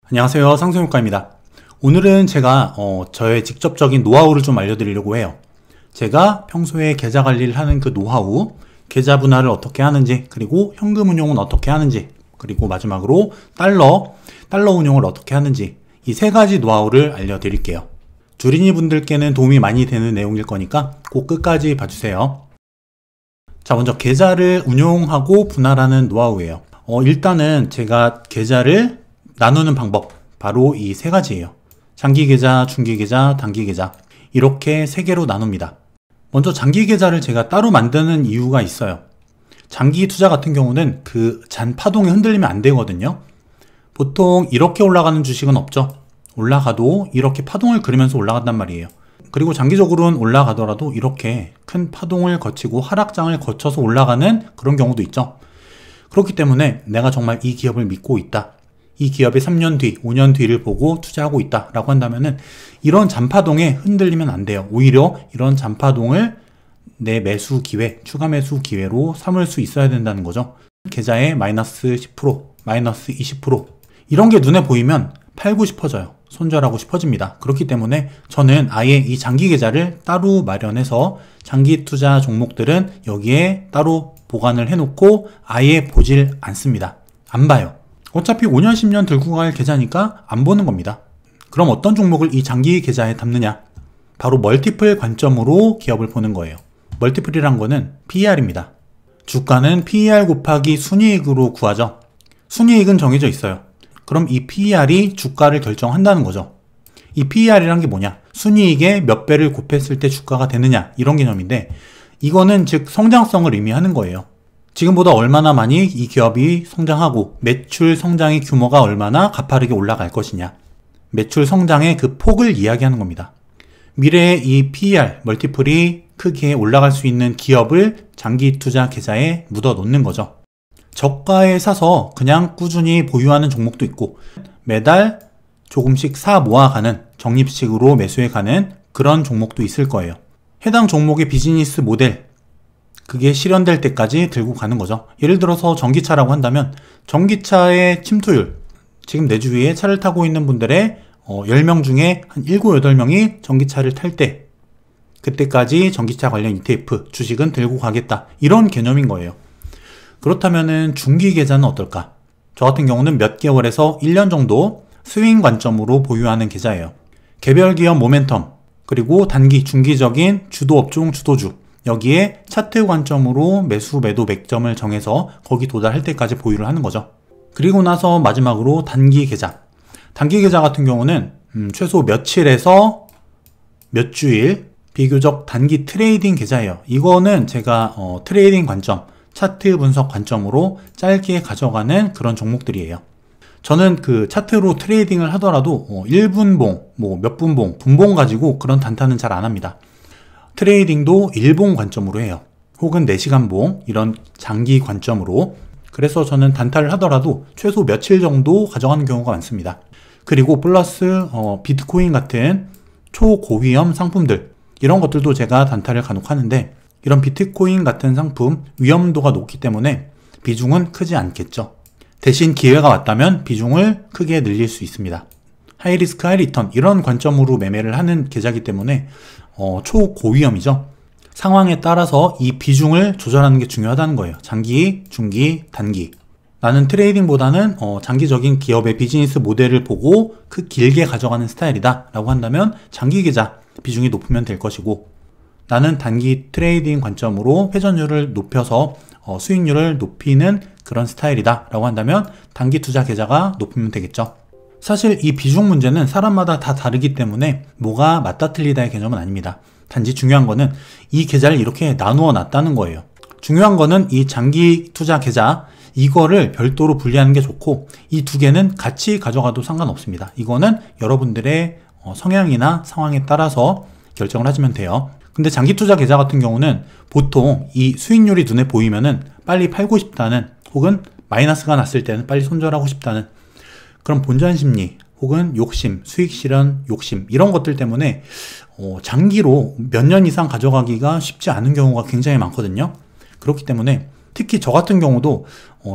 안녕하세요, 상승효과입니다. 오늘은 제가 저의 직접적인 노하우를 좀 알려드리려고 해요. 제가 평소에 계좌 관리를 하는 그 노하우, 계좌 분할을 어떻게 하는지, 그리고 현금 운용은 어떻게 하는지, 그리고 마지막으로 달러 운용을 어떻게 하는지, 이 세 가지 노하우를 알려드릴게요. 주린이 분들께는 도움이 많이 되는 내용일 거니까 꼭 끝까지 봐주세요. 자, 먼저 계좌를 운용하고 분할하는 노하우예요. 일단은 제가 계좌를 나누는 방법, 바로 이 세 가지예요. 장기 계좌, 중기 계좌, 단기 계좌, 이렇게 세 개로 나눕니다. 먼저 장기 계좌를 제가 따로 만드는 이유가 있어요. 장기 투자 같은 경우는 그 잔 파동에 흔들리면 안 되거든요. 보통 이렇게 올라가는 주식은 없죠. 올라가도 이렇게 파동을 그리면서 올라간단 말이에요. 그리고 장기적으로는 올라가더라도 이렇게 큰 파동을 거치고 하락장을 거쳐서 올라가는 그런 경우도 있죠. 그렇기 때문에 내가 정말 이 기업을 믿고 있다, 이 기업의 3년 뒤, 5년 뒤를 보고 투자하고 있다 라고 한다면은 이런 잔파동에 흔들리면 안 돼요. 오히려 이런 잔파동을 내 매수 기회, 추가 매수 기회로 삼을 수 있어야 된다는 거죠. 계좌에 마이너스 10%, 마이너스 20% 이런 게 눈에 보이면 팔고 싶어져요. 손절하고 싶어집니다. 그렇기 때문에 저는 아예 이 장기 계좌를 따로 마련해서 장기 투자 종목들은 여기에 따로 보관을 해놓고 아예 보질 않습니다. 안 봐요. 어차피 5년, 10년 들고 갈 계좌니까 안 보는 겁니다. 그럼 어떤 종목을 이 장기 계좌에 담느냐? 바로 멀티플 관점으로 기업을 보는 거예요. 멀티플이란 거는 PER입니다. 주가는 PER 곱하기 순이익으로 구하죠. 순이익은 정해져 있어요. 그럼 이 PER이 주가를 결정한다는 거죠. 이 PER이란 게 뭐냐? 순이익에 몇 배를 곱했을 때 주가가 되느냐, 이런 개념인데, 이거는 즉 성장성을 의미하는 거예요. 지금보다 얼마나 많이 이 기업이 성장하고 매출 성장의 규모가 얼마나 가파르게 올라갈 것이냐, 매출 성장의 그 폭을 이야기하는 겁니다. 미래에 이 PER, 멀티플이 크게 올라갈 수 있는 기업을 장기 투자 계좌에 묻어 놓는 거죠. 저가에 사서 그냥 꾸준히 보유하는 종목도 있고, 매달 조금씩 사 모아가는, 적립식으로 매수해가는 그런 종목도 있을 거예요. 해당 종목의 비즈니스 모델, 그게 실현될 때까지 들고 가는 거죠. 예를 들어서 전기차라고 한다면 전기차의 침투율, 지금 내 주위에 차를 타고 있는 분들의 10명 중에 한 7, 8명이 전기차를 탈 때, 그때까지 전기차 관련 ETF, 주식은 들고 가겠다, 이런 개념인 거예요. 그렇다면은 중기 계좌는 어떨까? 저 같은 경우는 몇 개월에서 1년 정도 스윙 관점으로 보유하는 계좌예요. 개별 기업 모멘텀, 그리고 단기, 중기적인 주도 업종, 주도주, 여기에 차트 관점으로 매수, 매도 맥점을 정해서 거기 도달할 때까지 보유를 하는 거죠. 그리고 나서 마지막으로 단기 계좌. 단기 계좌 같은 경우는 최소 며칠에서 몇 주일, 비교적 단기 트레이딩 계좌예요. 이거는 제가 트레이딩 관점, 차트 분석 관점으로 짧게 가져가는 그런 종목들이에요. 저는 그 차트로 트레이딩을 하더라도 1분봉, 몇 분봉, 분봉 가지고 그런 단타는 잘 안 합니다. 트레이딩도 일봉 관점으로 해요. 혹은 4시간봉, 이런 장기 관점으로. 그래서 저는 단타를 하더라도 최소 며칠 정도 가져가는 경우가 많습니다. 그리고 플러스 비트코인 같은 초고위험 상품들, 이런 것들도 제가 단타를 간혹 하는데, 이런 비트코인 같은 상품 위험도가 높기 때문에 비중은 크지 않겠죠. 대신 기회가 왔다면 비중을 크게 늘릴 수 있습니다. 하이리스크 하이리턴, 이런 관점으로 매매를 하는 계좌이기 때문에 초고위험이죠. 상황에 따라서 이 비중을 조절하는 게 중요하다는 거예요. 장기, 중기, 단기. 나는 트레이딩보다는 장기적인 기업의 비즈니스 모델을 보고 길게 가져가는 스타일이다 라고 한다면 장기 계좌 비중이 높으면 될 것이고, 나는 단기 트레이딩 관점으로 회전율을 높여서 수익률을 높이는 그런 스타일이다 라고 한다면 단기 투자 계좌가 높으면 되겠죠. 사실 이 비중 문제는 사람마다 다 다르기 때문에 뭐가 맞다 틀리다의 개념은 아닙니다. 단지 중요한 거는 이 계좌를 이렇게 나누어 놨다는 거예요. 중요한 거는 이 장기 투자 계좌, 이거를 별도로 분리하는 게 좋고, 이 두 개는 같이 가져가도 상관없습니다. 이거는 여러분들의 성향이나 상황에 따라서 결정을 하시면 돼요. 근데 장기 투자 계좌 같은 경우는 보통 이 수익률이 눈에 보이면은 빨리 팔고 싶다는, 혹은 마이너스가 났을 때는 빨리 손절하고 싶다는 그런 본전 심리, 혹은 욕심, 수익 실현 욕심, 이런 것들 때문에 장기로 몇 년 이상 가져가기가 쉽지 않은 경우가 굉장히 많거든요. 그렇기 때문에 특히 저 같은 경우도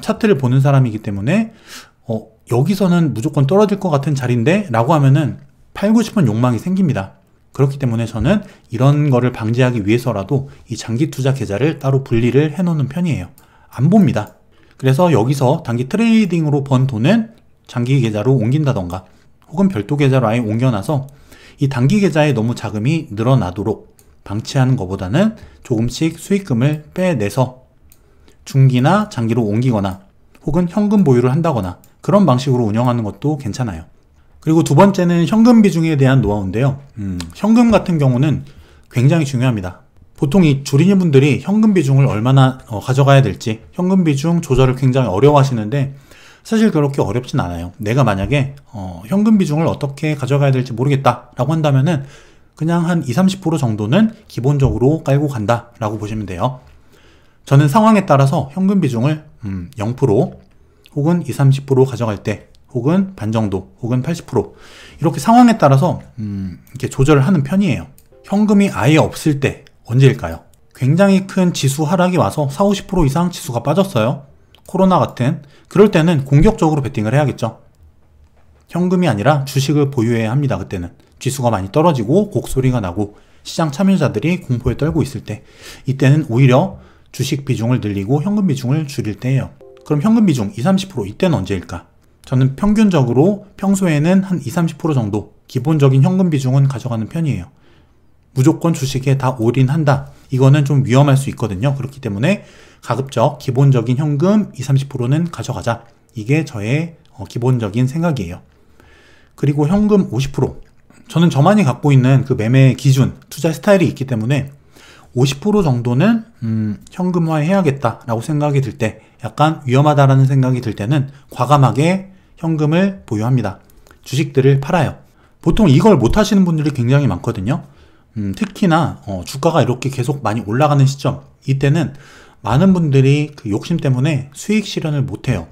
차트를 보는 사람이기 때문에 여기서는 무조건 떨어질 것 같은 자리인데 라고 하면은 팔고 싶은 욕망이 생깁니다. 그렇기 때문에 저는 이런 거를 방지하기 위해서라도 이 장기 투자 계좌를 따로 분리를 해 놓는 편이에요. 안 봅니다. 그래서 여기서 단기 트레이딩으로 번 돈은 장기 계좌로 옮긴다던가 혹은 별도 계좌로 아예 옮겨놔서 이 단기 계좌에 너무 자금이 늘어나도록 방치하는 것보다는 조금씩 수익금을 빼내서 중기나 장기로 옮기거나 혹은 현금 보유를 한다거나 그런 방식으로 운영하는 것도 괜찮아요. 그리고 두 번째는 현금 비중에 대한 노하우인데요. 현금 같은 경우는 굉장히 중요합니다. 보통 이 주린이 분들이 현금 비중을 얼마나 가져가야 될지 현금 비중 조절을 굉장히 어려워하시는데 사실 그렇게 어렵진 않아요. 내가 만약에 현금 비중을 어떻게 가져가야 될지 모르겠다 라고 한다면은 그냥 한 20, 30% 정도는 기본적으로 깔고 간다 라고 보시면 돼요. 저는 상황에 따라서 현금 비중을 0% 혹은 20, 30% 가져갈 때 혹은 반 정도 혹은 80% 이렇게 상황에 따라서 이렇게 조절을 하는 편이에요. 현금이 아예 없을 때 언제일까요? 굉장히 큰 지수 하락이 와서 40, 50% 이상 지수가 빠졌어요. 코로나 같은 그럴 때는 공격적으로 베팅을 해야겠죠. 현금이 아니라 주식을 보유해야 합니다. 그때는 지수가 많이 떨어지고 곡소리가 나고 시장 참여자들이 공포에 떨고 있을 때 이때는 오히려 주식 비중을 늘리고 현금 비중을 줄일 때예요. 그럼 현금 비중 20, 30% 이때는 언제일까? 저는 평균적으로 평소에는 한 20, 30% 정도 기본적인 현금 비중은 가져가는 편이에요. 무조건 주식에 다 올인한다. 이거는 좀 위험할 수 있거든요. 그렇기 때문에 가급적 기본적인 현금 20, 30%는 가져가자. 이게 저의 기본적인 생각이에요. 그리고 현금 50%. 저는 저만이 갖고 있는 그 매매 기준, 투자 스타일이 있기 때문에 50% 정도는 현금화 해야겠다라고 생각이 들 때, 약간 위험하다라는 생각이 들 때는 과감하게 현금을 보유합니다. 주식들을 팔아요. 보통 이걸 못 하시는 분들이 굉장히 많거든요. 특히나 주가가 이렇게 계속 많이 올라가는 시점, 이때는 많은 분들이 그 욕심 때문에 수익 실현을 못 해요.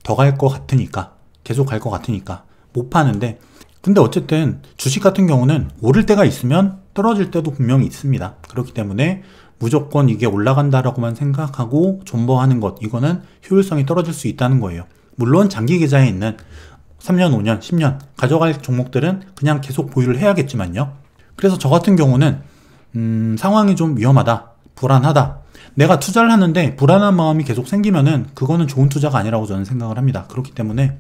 더 갈 것 같으니까, 계속 갈 것 같으니까 못 파는데, 근데 어쨌든 주식 같은 경우는 오를 때가 있으면 떨어질 때도 분명히 있습니다. 그렇기 때문에 무조건 이게 올라간다라고만 생각하고 존버하는 것, 이거는 효율성이 떨어질 수 있다는 거예요. 물론 장기 계좌에 있는 3년, 5년, 10년 가져갈 종목들은 그냥 계속 보유를 해야겠지만요. 그래서 저 같은 경우는 상황이 좀 위험하다, 불안하다, 내가 투자를 하는데 불안한 마음이 계속 생기면은 그거는 좋은 투자가 아니라고 저는 생각을 합니다. 그렇기 때문에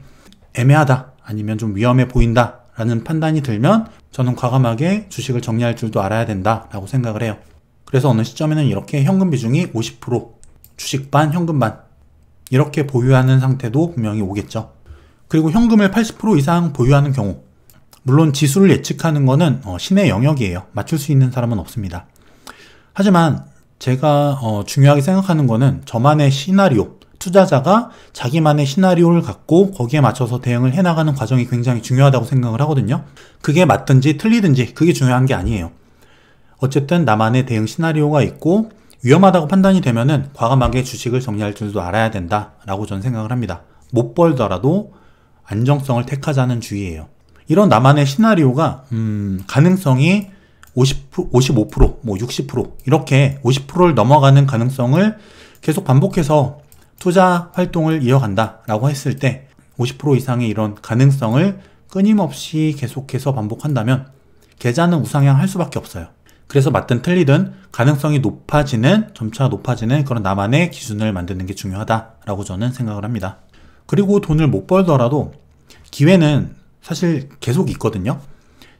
애매하다, 아니면 좀 위험해 보인다 라는 판단이 들면 저는 과감하게 주식을 정리할 줄도 알아야 된다 라고 생각을 해요. 그래서 어느 시점에는 이렇게 현금 비중이 50%, 주식 반, 현금 반 이렇게 보유하는 상태도 분명히 오겠죠. 그리고 현금을 80% 이상 보유하는 경우, 물론 지수를 예측하는 거는 신의 영역이에요. 맞출 수 있는 사람은 없습니다. 하지만 제가 중요하게 생각하는 거는 저만의 시나리오, 투자자가 자기만의 시나리오를 갖고 거기에 맞춰서 대응을 해나가는 과정이 굉장히 중요하다고 생각을 하거든요. 그게 맞든지 틀리든지 그게 중요한 게 아니에요. 어쨌든 나만의 대응 시나리오가 있고 위험하다고 판단이 되면은 과감하게 주식을 정리할 줄도 알아야 된다라고 저는 생각을 합니다. 못 벌더라도 안정성을 택하자는 주의예요. 이런 나만의 시나리오가 가능성이 55%, 뭐 60% 이렇게 50%를 넘어가는 가능성을 계속 반복해서 투자 활동을 이어간다 라고 했을 때 50% 이상의 이런 가능성을 끊임없이 계속해서 반복한다면 계좌는 우상향 할 수밖에 없어요. 그래서 맞든 틀리든 가능성이 높아지는, 점차 높아지는 그런 나만의 기준을 만드는 게 중요하다라고 저는 생각을 합니다. 그리고 돈을 못 벌더라도 기회는 사실 계속 있거든요.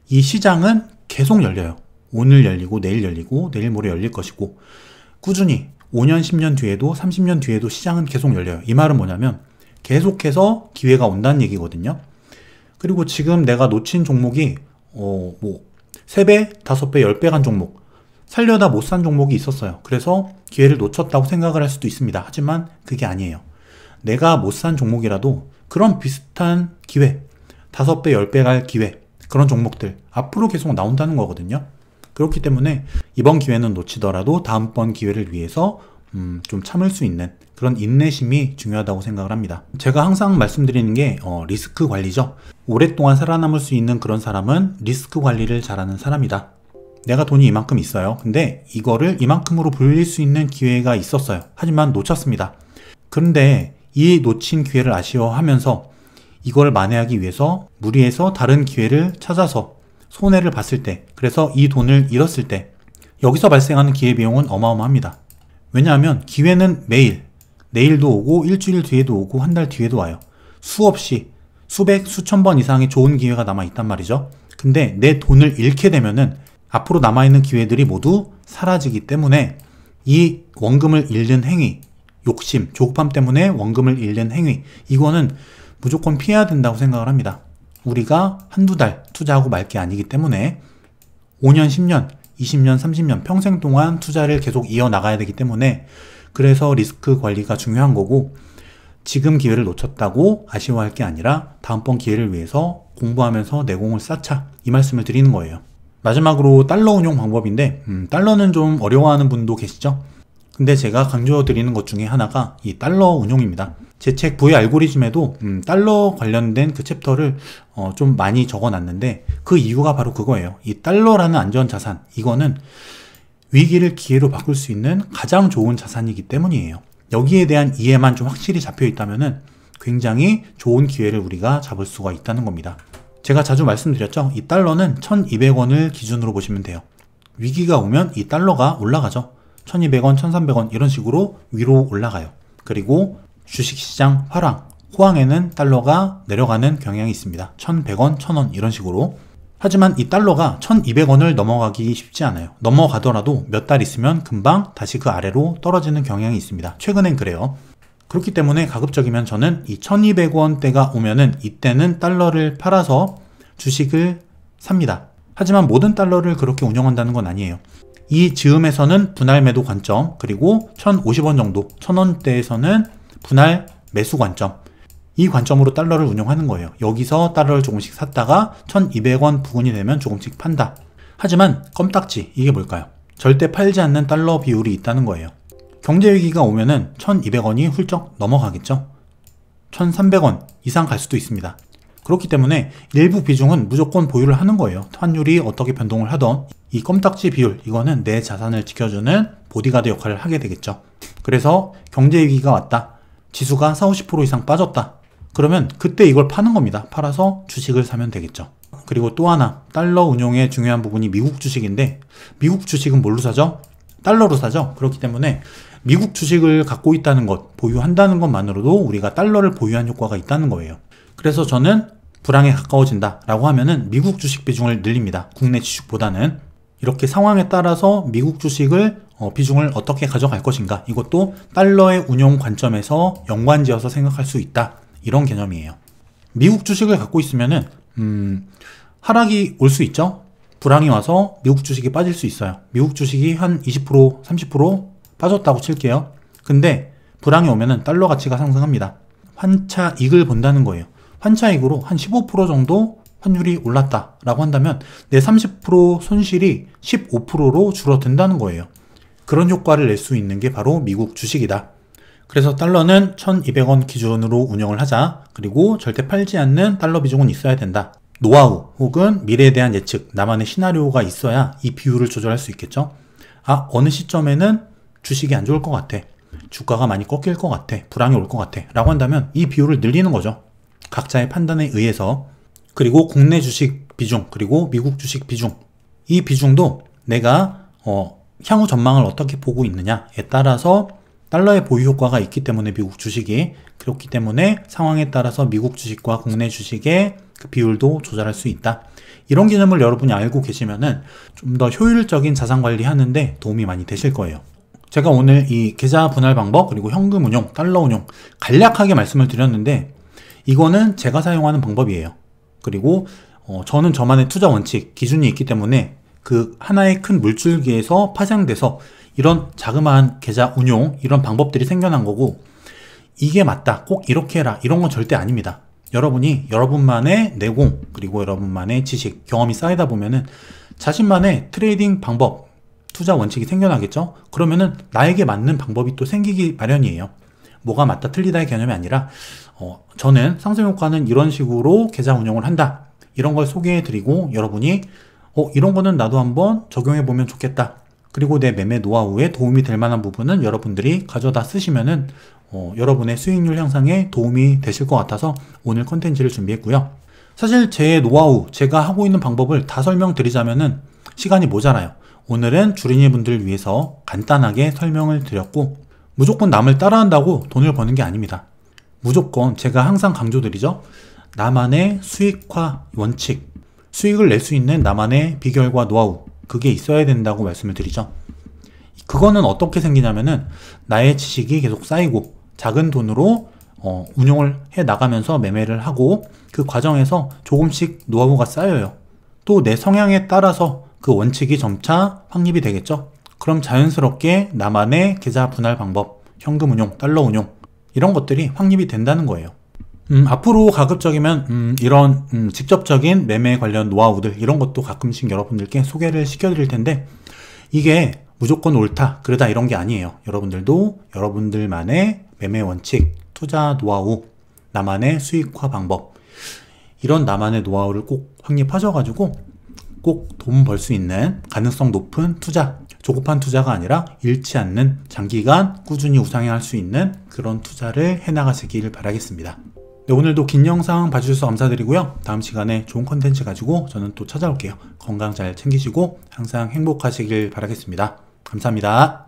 이 시장은 계속 열려요. 오늘 열리고 내일 열리고 내일 모레 열릴 것이고 꾸준히 5년, 10년 뒤에도 30년 뒤에도 시장은 계속 열려요. 이 말은 뭐냐면 계속해서 기회가 온다는 얘기거든요. 그리고 지금 내가 놓친 종목이 3배, 5배, 10배 간 종목, 살려다 못 산 종목이 있었어요. 그래서 기회를 놓쳤다고 생각을 할 수도 있습니다. 하지만 그게 아니에요. 내가 못 산 종목이라도 그런 비슷한 기회, 5배, 10배 갈 기회, 그런 종목들 앞으로 계속 나온다는 거거든요. 그렇기 때문에 이번 기회는 놓치더라도 다음번 기회를 위해서 좀 참을 수 있는 그런 인내심이 중요하다고 생각을 합니다. 제가 항상 말씀드리는 게 리스크 관리죠. 오랫동안 살아남을 수 있는 그런 사람은 리스크 관리를 잘하는 사람이다. 내가 돈이 이만큼 있어요. 근데 이거를 이만큼으로 불릴 수 있는 기회가 있었어요. 하지만 놓쳤습니다. 그런데 이 놓친 기회를 아쉬워하면서 이걸 만회하기 위해서 무리해서 다른 기회를 찾아서 손해를 봤을 때, 그래서 이 돈을 잃었을 때 여기서 발생하는 기회비용은 어마어마합니다. 왜냐하면 기회는 매일, 내일도 오고 일주일 뒤에도 오고 한 달 뒤에도 와요. 수없이 수백, 수천 번 이상의 좋은 기회가 남아있단 말이죠. 근데 내 돈을 잃게 되면은 앞으로 남아있는 기회들이 모두 사라지기 때문에 이 원금을 잃는 행위, 욕심, 조급함 때문에 원금을 잃는 행위, 이거는 무조건 피해야 된다고 생각을 합니다. 우리가 한두 달 투자하고 말 게 아니기 때문에 5년, 10년, 20년, 30년 평생 동안 투자를 계속 이어나가야 되기 때문에 그래서 리스크 관리가 중요한 거고, 지금 기회를 놓쳤다고 아쉬워할 게 아니라 다음번 기회를 위해서 공부하면서 내공을 쌓자, 이 말씀을 드리는 거예요. 마지막으로 달러 운용 방법인데 달러는 좀 어려워하는 분도 계시죠? 근데 제가 강조드리는 것 중에 하나가 이 달러 운용입니다. 제 책 부의 알고리즘에도 달러 관련된 그 챕터를 좀 많이 적어놨는데 그 이유가 바로 그거예요. 이 달러라는 안전자산, 이거는 위기를 기회로 바꿀 수 있는 가장 좋은 자산이기 때문이에요. 여기에 대한 이해만 좀 확실히 잡혀 있다면은 굉장히 좋은 기회를 우리가 잡을 수가 있다는 겁니다. 제가 자주 말씀드렸죠. 이 달러는 1200원을 기준으로 보시면 돼요. 위기가 오면 이 달러가 올라가죠. 1200원, 1300원 이런 식으로 위로 올라가요. 그리고 주식시장 호황에는 달러가 내려가는 경향이 있습니다. 1100원, 1000원 이런 식으로. 하지만 이 달러가 1200원을 넘어가기 쉽지 않아요. 넘어가더라도 몇 달 있으면 금방 다시 그 아래로 떨어지는 경향이 있습니다. 최근엔 그래요. 그렇기 때문에 가급적이면 저는 이 1200원대가 오면은 이때는 달러를 팔아서 주식을 삽니다. 하지만 모든 달러를 그렇게 운영한다는 건 아니에요. 이 즈음에서는 분할 매도 관점, 그리고 1050원 정도, 1000원대에서는 분할 매수 관점, 이 관점으로 달러를 운용하는 거예요. 여기서 달러를 조금씩 샀다가 1200원 부근이 되면 조금씩 판다. 하지만 껌딱지, 이게 뭘까요? 절대 팔지 않는 달러 비율이 있다는 거예요. 경제위기가 오면은 1200원이 훌쩍 넘어가겠죠. 1300원 이상 갈 수도 있습니다. 그렇기 때문에 일부 비중은 무조건 보유를 하는 거예요. 환율이 어떻게 변동을 하던 이 껌딱지 비율, 이거는 내 자산을 지켜주는 보디가드 역할을 하게 되겠죠. 그래서 경제위기가 왔다, 지수가 40, 50% 이상 빠졌다, 그러면 그때 이걸 파는 겁니다. 팔아서 주식을 사면 되겠죠. 그리고 또 하나, 달러 운용의 중요한 부분이 미국 주식인데, 미국 주식은 뭘로 사죠? 달러로 사죠. 그렇기 때문에 미국 주식을 갖고 있다는 것, 보유한다는 것만으로도 우리가 달러를 보유한 효과가 있다는 거예요. 그래서 저는 불황에 가까워진다 라고 하면은 미국 주식 비중을 늘립니다. 국내 주식보다는. 이렇게 상황에 따라서 미국 주식을 비중을 어떻게 가져갈 것인가, 이것도 달러의 운용 관점에서 연관지어서 생각할 수 있다, 이런 개념이에요. 미국 주식을 갖고 있으면은 하락이 올 수 있죠. 불황이 와서 미국 주식이 빠질 수 있어요. 미국 주식이 한 20%, 30% 빠졌다고 칠게요. 근데 불황이 오면은 달러 가치가 상승합니다. 환차익을 본다는 거예요. 환차익으로 한 15% 정도 환율이 올랐다 라고 한다면 내 30% 손실이 15%로 줄어든다는 거예요. 그런 효과를 낼 수 있는 게 바로 미국 주식이다. 그래서 달러는 1200원 기준으로 운영을 하자. 그리고 절대 팔지 않는 달러 비중은 있어야 된다. 노하우 혹은 미래에 대한 예측, 나만의 시나리오가 있어야 이 비율을 조절할 수 있겠죠. 아, 어느 시점에는 주식이 안 좋을 것 같아, 주가가 많이 꺾일 것 같아, 불황이 올 것 같아 라고 한다면 이 비율을 늘리는 거죠. 각자의 판단에 의해서. 그리고 국내 주식 비중, 그리고 미국 주식 비중, 이 비중도 내가 향후 전망을 어떻게 보고 있느냐에 따라서 달러의 보유 효과가 있기 때문에 미국 주식이, 그렇기 때문에 상황에 따라서 미국 주식과 국내 주식의 그 비율도 조절할 수 있다. 이런 개념을 여러분이 알고 계시면은 좀 더 효율적인 자산 관리 하는데 도움이 많이 되실 거예요. 제가 오늘 이 계좌 분할 방법, 그리고 현금 운용, 달러 운용 간략하게 말씀을 드렸는데, 이거는 제가 사용하는 방법이에요. 그리고 저는 저만의 투자 원칙, 기준이 있기 때문에 그 하나의 큰 물줄기에서 파생돼서 이런 자그마한 계좌 운용, 이런 방법들이 생겨난 거고, 이게 맞다, 꼭 이렇게 해라, 이런 건 절대 아닙니다. 여러분이 여러분만의 내공, 그리고 여러분만의 지식, 경험이 쌓이다 보면은 자신만의 트레이딩 방법, 투자 원칙이 생겨나겠죠. 그러면은 나에게 맞는 방법이 또 생기기 마련이에요. 뭐가 맞다 틀리다의 개념이 아니라 저는 상승효과는 이런 식으로 계좌 운영을 한다, 이런 걸 소개해드리고, 여러분이 이런 거는 나도 한번 적용해보면 좋겠다, 그리고 내 매매 노하우에 도움이 될 만한 부분은 여러분들이 가져다 쓰시면은 여러분의 수익률 향상에 도움이 되실 것 같아서 오늘 컨텐츠를 준비했고요. 사실 제 노하우, 제가 하고 있는 방법을 다 설명드리자면은 시간이 모자라요. 오늘은 주린이 분들을 위해서 간단하게 설명을 드렸고, 무조건 남을 따라한다고 돈을 버는 게 아닙니다. 무조건 제가 항상 강조드리죠. 나만의 수익화 원칙, 수익을 낼 수 있는 나만의 비결과 노하우, 그게 있어야 된다고 말씀을 드리죠. 그거는 어떻게 생기냐면은 나의 지식이 계속 쌓이고 작은 돈으로 운용을 해 나가면서 매매를 하고 그 과정에서 조금씩 노하우가 쌓여요. 또 내 성향에 따라서 그 원칙이 점차 확립이 되겠죠. 그럼 자연스럽게 나만의 계좌 분할 방법, 현금 운용, 달러 운용 이런 것들이 확립이 된다는 거예요. 앞으로 가급적이면 이런 직접적인 매매 관련 노하우들 이런 것도 가끔씩 여러분들께 소개를 시켜드릴 텐데, 이게 무조건 옳다, 그러다 이런 게 아니에요. 여러분들도 여러분들만의 매매 원칙, 투자 노하우, 나만의 수익화 방법, 이런 나만의 노하우를 꼭 확립하셔가지고 꼭 돈 벌 수 있는 가능성 높은 투자, 조급한 투자가 아니라 잃지 않는 장기간 꾸준히 우상향할 수 있는 그런 투자를 해나가시길 바라겠습니다. 네, 오늘도 긴 영상 봐주셔서 감사드리고요. 다음 시간에 좋은 컨텐츠 가지고 저는 또 찾아올게요. 건강 잘 챙기시고 항상 행복하시길 바라겠습니다. 감사합니다.